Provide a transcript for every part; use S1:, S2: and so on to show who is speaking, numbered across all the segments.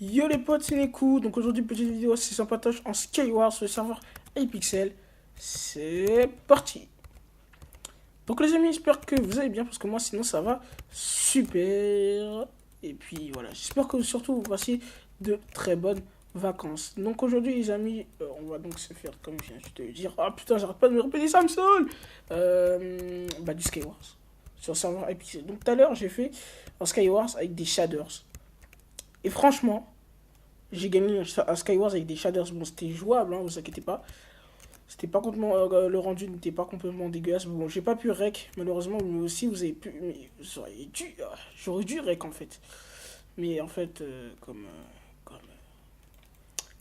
S1: Yo les potes, c'est Neku. Donc aujourd'hui, petite vidéo, c'est sympatoche en Skyward sur le serveur Hypixel. C'est parti. Donc les amis, j'espère que vous allez bien parce que moi sinon ça va super. Et puis voilà, j'espère que surtout vous passez de très bonnes vacances. Donc aujourd'hui les amis, on va donc se faire comme je viens de te le dire. Ah putain, j'arrête pas de me répéter ça, me saoule. Du Skywars sur le serveur Hypixel. Donc tout à l'heure j'ai fait un Skywars avec des shaders. Et franchement, j'ai gagné à Skywars avec des shaders. Bon, c'était jouable, hein, vous inquiétez pas. C'était pas complètement, le rendu n'était pas complètement dégueulasse. Bon, j'ai pas pu rec, malheureusement, mais aussi vous avez pu. Mais j'aurais dû rec en fait. Mais en fait,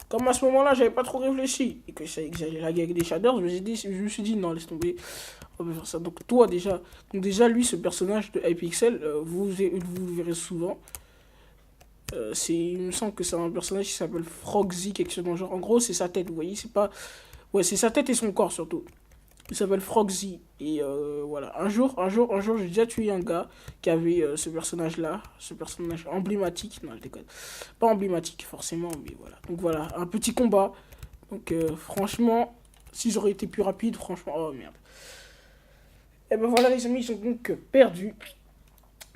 S1: comme à ce moment-là, j'avais pas trop réfléchi et que j'allais laguer avec des shaders, je me suis dit non, laisse tomber, on va faire ça. Donc déjà, lui, ce personnage de Hypixel, vous le verrez souvent. Il me semble que c'est un personnage qui s'appelle Frogsy, quelque chose dans le genre. En gros, c'est sa tête, vous voyez, c'est pas. Ouais, c'est sa tête et son corps surtout. Il s'appelle Frogsy. Et voilà. Un jour, j'ai déjà tué un gars qui avait ce personnage-là. Ce personnage emblématique. Non, je déconne. Pas emblématique, forcément, mais voilà. Donc voilà, un petit combat. Donc franchement, si j'aurais été plus rapide, franchement. Oh merde. Et ben voilà, les amis, ils ont donc perdu.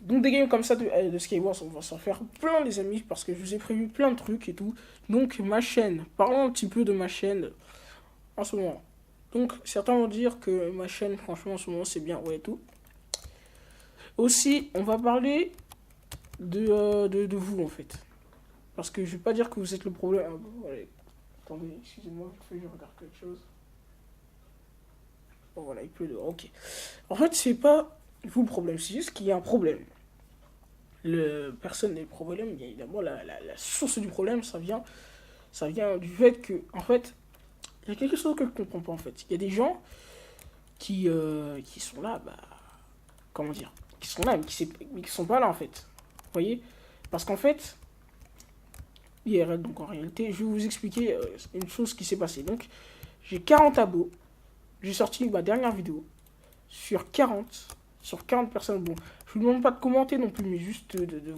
S1: Donc des games comme ça de Skywars, on va s'en faire plein les amis, parce que je vous ai prévu plein de trucs et tout. Donc ma chaîne, parlons un petit peu de ma chaîne en ce moment. Donc certains vont dire que ma chaîne, franchement en ce moment c'est bien, ouais et tout. Aussi, on va parler de vous en fait. Parce que je vais pas dire que vous êtes le problème. Ah, bon, allez. Attendez, excusez-moi, je regarde quelque chose. Bon voilà, il pleut dehors, ok. En fait, c'est pas vous le problème, c'est juste qu'il y a un problème. Personne n'est le problème, bien évidemment, la source du problème, ça vient du fait que, en fait, il y a quelque chose que je ne comprends pas, en fait. Il y a des gens qui sont là, comment dire, qui sont là, mais qui sont pas là, en fait. Vous voyez. Parce qu'en fait, IRL, donc en réalité, je vais vous expliquer une chose qui s'est passée. Donc, j'ai 40 abos, j'ai sorti ma dernière vidéo sur 40 personnes. Bon, je vous demande pas de commenter non plus, mais juste de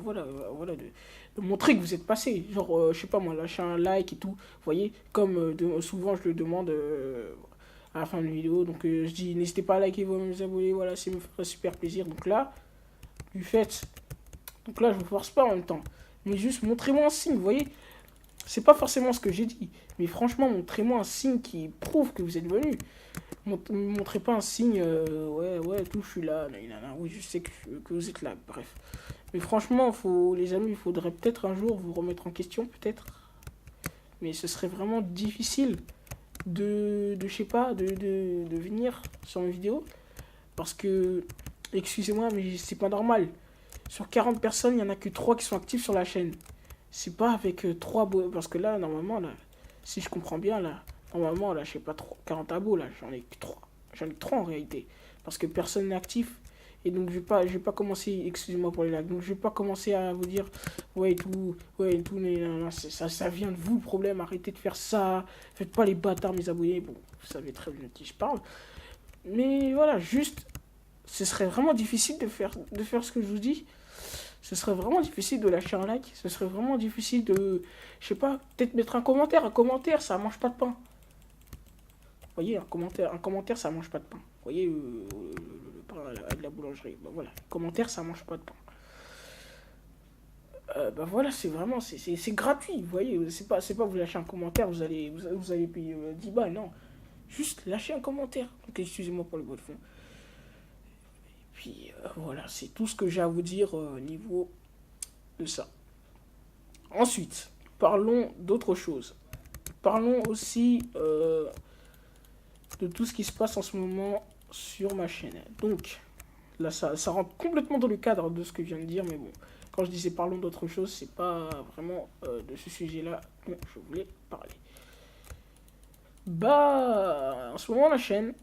S1: montrer que vous êtes passé. Genre, je sais pas moi, lâcher un like et tout. Vous voyez, comme souvent je le demande à la fin de la vidéo. Donc, je dis, n'hésitez pas à liker, vous abonner, voilà, ça me ferait super plaisir. Donc là, du fait, donc là, je vous force pas en même temps. Mais juste montrez-moi un signe, vous voyez. C'est pas forcément ce que j'ai dit, mais franchement, montrez-moi un signe qui prouve que vous êtes venu. Montrez pas un signe, ouais, tout, je suis là, oui, je sais que vous êtes là, bref. Mais franchement, les amis, il faudrait peut-être un jour vous remettre en question, peut-être. Mais ce serait vraiment difficile je sais pas, de venir sur mes vidéos. Parce que, excusez-moi, mais c'est pas normal. Sur 40 personnes, il y en a que 3 qui sont actifs sur la chaîne. C'est pas avec 3 parce que là, normalement, là, si je comprends bien, là, normalement, là, je sais pas, 40 abos, là, j'en ai que 3. J'en ai que 3 en réalité. Parce que personne n'est actif. Et donc, je vais pas commencer, excusez-moi pour les lags, donc je vais pas commencer à vous dire, ouais, et tout, mais non, ça vient de vous le problème, arrêtez de faire ça, faites pas les bâtards, mes abonnés. Bon, vous savez très bien de qui je parle. Mais voilà, juste, ce serait vraiment difficile de faire ce que je vous dis. Ce serait vraiment difficile de lâcher un like. Ce serait vraiment difficile de, je sais pas, peut-être mettre un commentaire. Un commentaire, ça mange pas de pain. Vous voyez, un commentaire, ça mange pas de pain. Vous voyez, le pain avec la boulangerie. Voilà, un commentaire, ça mange pas de pain. Voilà, c'est vraiment, c'est gratuit. Vous voyez, c'est pas vous lâchez un commentaire, vous allez payer 10 balles, non. Juste lâcher un commentaire. Donc, excusez-moi pour le bruit de fond. Puis voilà, c'est tout ce que j'ai à vous dire au niveau de ça. Ensuite, parlons d'autre chose. Parlons aussi de tout ce qui se passe en ce moment sur ma chaîne. Donc, là, ça rentre complètement dans le cadre de ce que je viens de dire, mais bon, quand je disais parlons d'autre chose, c'est pas vraiment de ce sujet-là dont je voulais parler. En ce moment, la chaîne,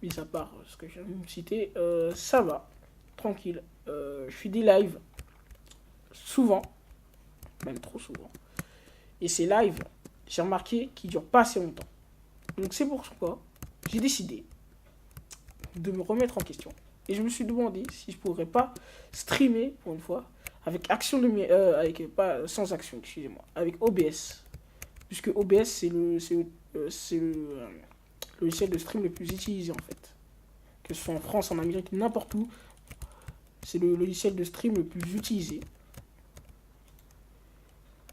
S1: mis à part ce que je viens de me citer, ça va, tranquille. Je fais des lives, souvent, même trop souvent. Et ces lives, j'ai remarqué qu'ils durent pas assez longtemps. Donc c'est pourquoi j'ai décidé de me remettre en question. Et je me suis demandé si je pourrais pas streamer, pour une fois, avec action de pas sans action, excusez-moi, avec OBS. Puisque OBS, c'est le logiciel de stream le plus utilisé, en fait. Que ce soit en France, en Amérique, n'importe où. C'est le logiciel de stream le plus utilisé.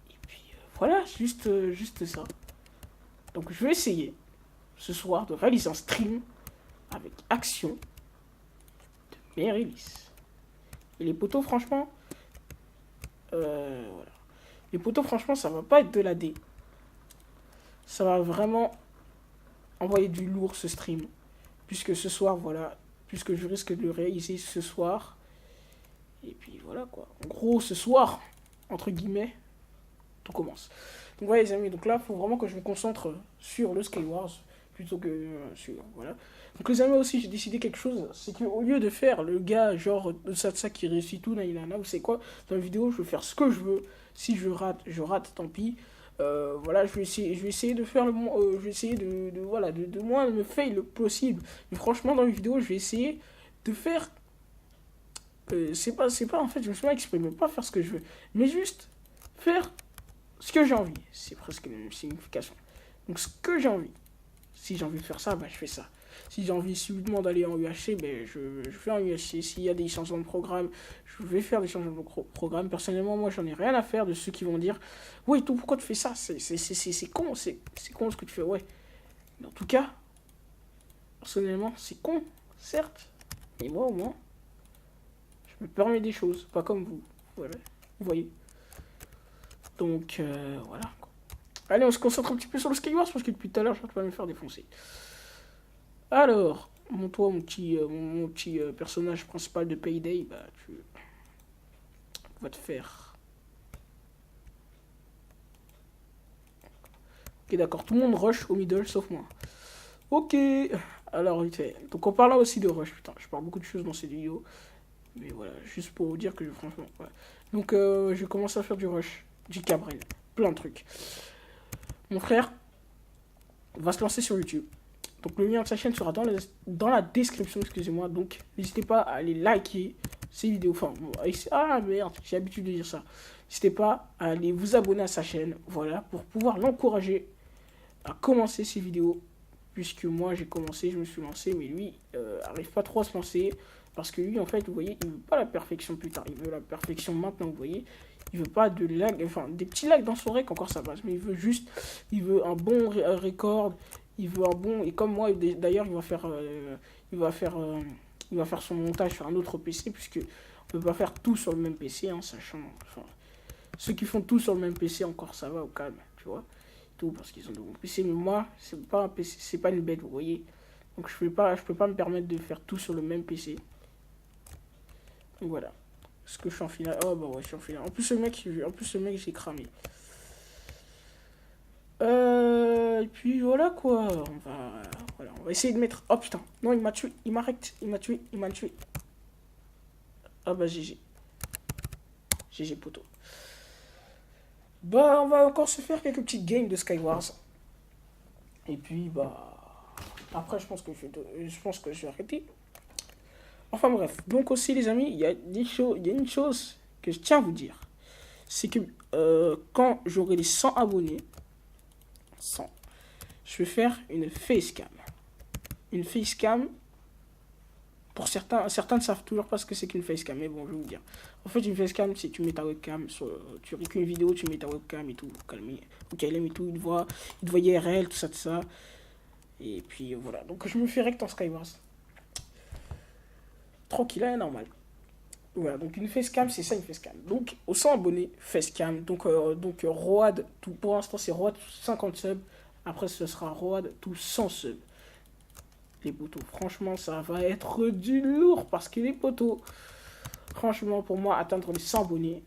S1: Et puis, voilà, juste ça. Donc, je vais essayer, ce soir, de réaliser un stream avec action de Merylis. Et les poteaux, franchement... voilà. Les poteaux, franchement, ça va pas être de la D. Ça va vraiment envoyer du lourd, ce stream. Puisque ce soir, voilà. Puisque je risque de le réaliser ce soir. Et puis, voilà, quoi. En gros, ce soir, entre guillemets, tout commence. Donc, voilà, les amis. Donc là, il faut vraiment que je me concentre sur le Skywars. Plutôt que sur... Voilà. Donc, les amis, aussi, j'ai décidé quelque chose. C'est qu'au lieu de faire le gars, genre, de ça qui réussit tout, naïlana, vous savez quoi, dans la vidéo, je vais faire ce que je veux. Si je rate, tant pis. Voilà, je vais essayer de faire je vais essayer voilà, de moins me fail le possible. Mais franchement, dans les vidéos, je vais essayer de faire. C'est pas, en fait, je me suis pas exprimé, pas faire ce que je veux, mais juste faire ce que j'ai envie. C'est presque la même signification. Donc, ce que j'ai envie. Si j'ai envie de faire ça, bah, je fais ça. Si j'ai envie subitement d'aller en UHC, ben, je fais en UHC. S'il y a des changements de programme, je vais faire des changements de programme. Personnellement, moi, j'en ai rien à faire de ceux qui vont dire « Oui, toi, pourquoi tu fais ça? C'est con, c'est con ce que tu fais. » Ouais. Mais en tout cas, personnellement, c'est con, certes. Mais moi, au moins, je me permets des choses. Pas comme vous. Voilà. Vous voyez. Donc, voilà. Allez, on se concentre un petit peu sur le Skywars parce que depuis tout à l'heure, je vais pas me faire défoncer. Alors, mon petit personnage principal de Payday, bah, tu vas te faire. Ok, d'accord, tout le monde rush au middle sauf moi. Ok, alors vite fait. Donc, en parlant aussi de rush, putain, je parle beaucoup de choses dans cette vidéo. Mais voilà, juste pour vous dire que franchement, voilà. Donc, je commence à faire du rush, du Cabrel, plein de trucs. Mon frère va se lancer sur YouTube. Donc le lien de sa chaîne sera dans la description, excusez-moi. Donc n'hésitez pas à aller liker ces vidéos. Enfin, ah merde, j'ai l'habitude de dire ça. N'hésitez pas à aller vous abonner à sa chaîne, voilà, pour pouvoir l'encourager à commencer ses vidéos. Puisque moi j'ai commencé, je me suis lancé, mais lui arrive pas trop à se lancer. Parce que lui, en fait, vous voyez, il veut pas la perfection plus tard, il veut la perfection maintenant, vous voyez. Il veut pas de lag, enfin des petits lags dans son rec, encore ça passe, mais il veut un bon record. Il veut un bon, et comme moi d'ailleurs il va faire son montage sur un autre PC, puisque on peut pas faire tout sur le même PC, hein, sachant, enfin, ceux qui font tout sur le même PC encore ça va au calme, tu vois, tout parce qu'ils ont de bons PC, mais moi c'est pas un PC, c'est pas une bête, vous voyez, donc je peux pas me permettre de faire tout sur le même PC. Donc voilà, est-ce que je suis en finale? Oh bah ouais, je suis en finale. En plus le mec j'ai cramé. Et puis voilà quoi. On va essayer de mettre. Oh putain, non, il m'a tué, il m'a tué. Ah bah GG. GG poteau. Bah, on va encore se faire quelques petites games de Skywars. Et puis bah. Après, je pense que je vais arrêter. Enfin bref. Donc aussi les amis, il y a une chose que je tiens à vous dire. C'est que quand j'aurai les 100 abonnés. 100. Je vais faire une facecam. Une facecam, pour certains ne savent toujours pas ce que c'est qu'une facecam, mais bon, je vais vous dire. En fait, une facecam, c'est tu mets ta webcam, tu recules une vidéo, tu mets ta webcam et tout, calme et tout, il te voit IRL, tout ça. Et puis voilà, donc je me fais rect en Skywars. Tranquille, hein, normal. Voilà, donc une facecam, c'est ça une facecam. Donc, aux 100 abonnés, facecam. Donc Road, tout, pour l'instant, c'est Road 50 subs. Après, ce sera Road tout 100 subs. Les poteaux, franchement, ça va être du lourd. Parce que les poteaux, franchement, pour moi, atteindre les 100 abonnés,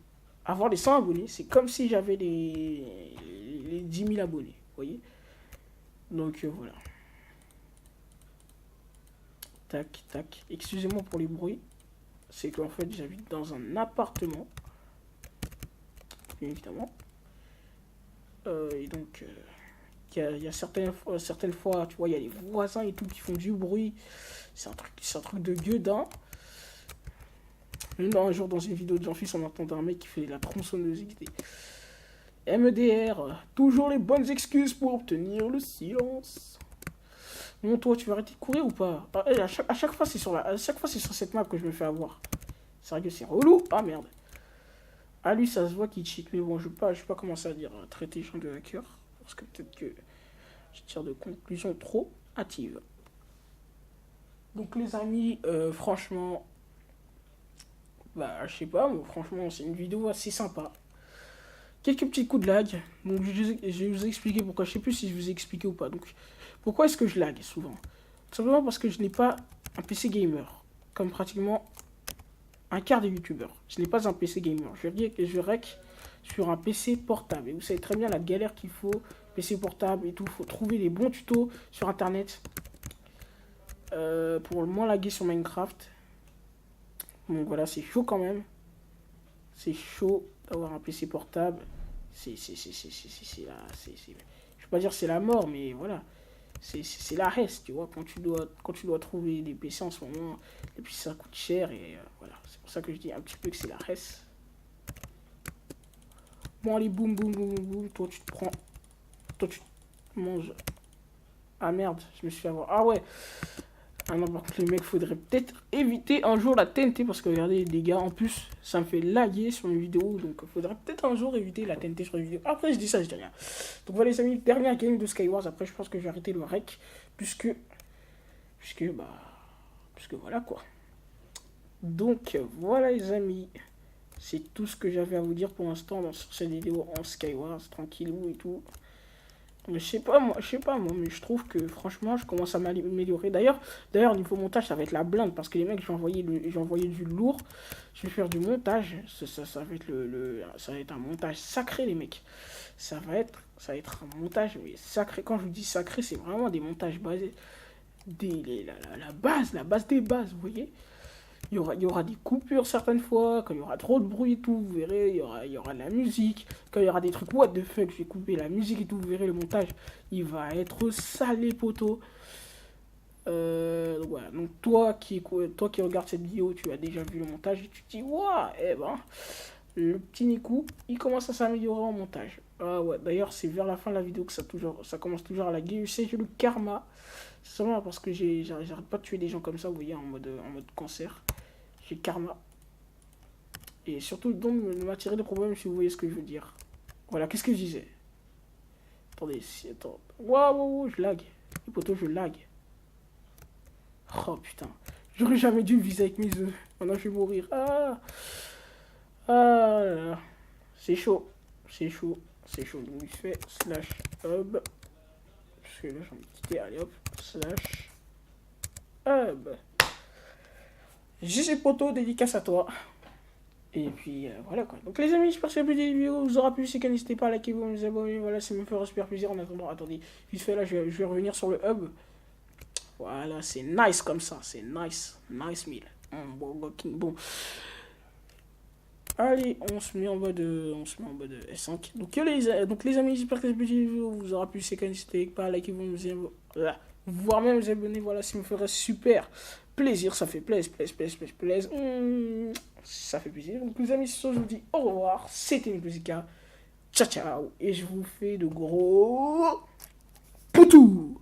S1: avoir les 100 abonnés, c'est comme si j'avais les 10 000 abonnés. Vous voyez? Donc, voilà. Tac, tac. Excusez-moi pour les bruits. C'est qu'en fait j'habite dans un appartement, bien évidemment, et donc il y a certaines fois, tu vois, il y a les voisins et tout qui font du bruit, c'est un truc de gueudin, Un jour, dans une vidéo de Jean-Fils, on entend un mec qui fait la tronçonneuse. MDR, toujours les bonnes excuses pour obtenir le silence. Bon, toi, tu vas arrêter de courir ou pas? À chaque fois, c'est sur cette map que je me fais avoir. Sérieux, c'est relou. Ah merde. Ah, lui, ça se voit qu'il cheat. Mais bon, je vais pas commencer à dire traiter les gens de hacker. Parce que peut-être que je tire de conclusions trop hâtives. Donc, les amis, franchement, bah, je sais pas, mais franchement, c'est une vidéo assez sympa. Quelques petits coups de lag. Donc, je vais vous expliquer pourquoi. Je sais plus si je vous ai expliqué ou pas. Donc, pourquoi est-ce que je lag souvent? Tout simplement parce que je n'ai pas un PC gamer. Comme pratiquement un quart des youtubeurs. Je n'ai pas un PC gamer. Je rec sur un PC portable. Et vous savez très bien la galère qu'il faut. PC portable et tout. Il faut trouver les bons tutos sur internet. Pour le moins laguer sur Minecraft. Donc voilà, c'est chaud quand même. C'est chaud d'avoir un PC portable. Je vais pas dire c'est la mort, mais voilà. C'est la reste, tu vois, quand tu dois trouver des PC en ce moment, et puis ça coûte cher, et voilà. C'est pour ça que je dis un petit peu que c'est la reste. Bon, allez, boum, boum, boum, boum, toi tu te prends. Toi tu te manges. Ah merde, je me suis fait avoir. Ah ouais. Ah non, par contre, les mecs, faudrait peut-être éviter un jour la TNT, parce que regardez, les gars, en plus, ça me fait laguer sur une vidéo, donc faudrait peut-être un jour éviter la TNT sur une vidéo. Après, je dis ça, je dis rien. Donc voilà, les amis, dernière game de Skywars. Après, je pense que je vais arrêter le rec, puisque voilà quoi. Donc voilà, les amis, c'est tout ce que j'avais à vous dire pour l'instant sur cette vidéo en Skywars, tranquillou et tout. Mais je sais pas moi, mais je trouve que franchement, je commence à m'améliorer. D'ailleurs, niveau montage, ça va être la blinde parce que les mecs, j'ai envoyé du lourd. Je vais faire du montage. Ça va être ça va être un montage sacré, les mecs. Ça va être un montage mais sacré. Quand je vous dis sacré, c'est vraiment des montages basés la base des bases, vous voyez. Il y aura des coupures certaines fois, quand il y aura trop de bruit et tout, vous verrez, il y aura de la musique, quand il y aura des trucs what the fuck, je vais couper la musique et tout, vous verrez le montage, il va être salé poteau. Donc voilà, donc toi qui regardes cette vidéo, tu as déjà vu le montage et tu te dis, waouh, eh ben, le petit Nico, il commence à s'améliorer en montage. Ah ouais, d'ailleurs, c'est vers la fin de la vidéo que ça commence toujours à laguer. Je sais, j'ai le karma. C'est seulement parce que j'arrête pas de tuer des gens comme ça, vous voyez, en mode cancer. J'ai karma. Et surtout, donc, ne m'attirer de problème si vous voyez ce que je veux dire. Voilà, qu'est-ce que je disais? Attendez, attends. Waouh, je lag. Les poteaux, je lag. Oh putain. J'aurais jamais dû viser avec mes œufs. Maintenant, je vais mourir. Ah là là. C'est chaud. Donc, je fais slash hub. Parce que là, j'ai envie de quitter. Allez hop. Slash hub. GG Poto, dédicace à toi. Et puis voilà quoi. Donc les amis, j'espère que cette petite vidéo vous aura plu. Si n'hésitez pas à liker, vous abonner. Voilà, ça me fera super plaisir. En attendant, attendez, vite fait là, je vais revenir sur le hub. Voilà, c'est nice comme ça. C'est nice. Nice meal. Bon. Allez, on se met en mode S5. Donc les amis, j'espère que cette petite vidéo vous aura plu. Si n'hésitez pas à liker, voire même vous abonner. Voilà, ça me ferait super plaisir. Ça fait plaisir. Ça fait plaisir. Donc les amis, ce soir, je vous dis au revoir. C'était Musica. Ciao, ciao. Et je vous fais de gros poutous.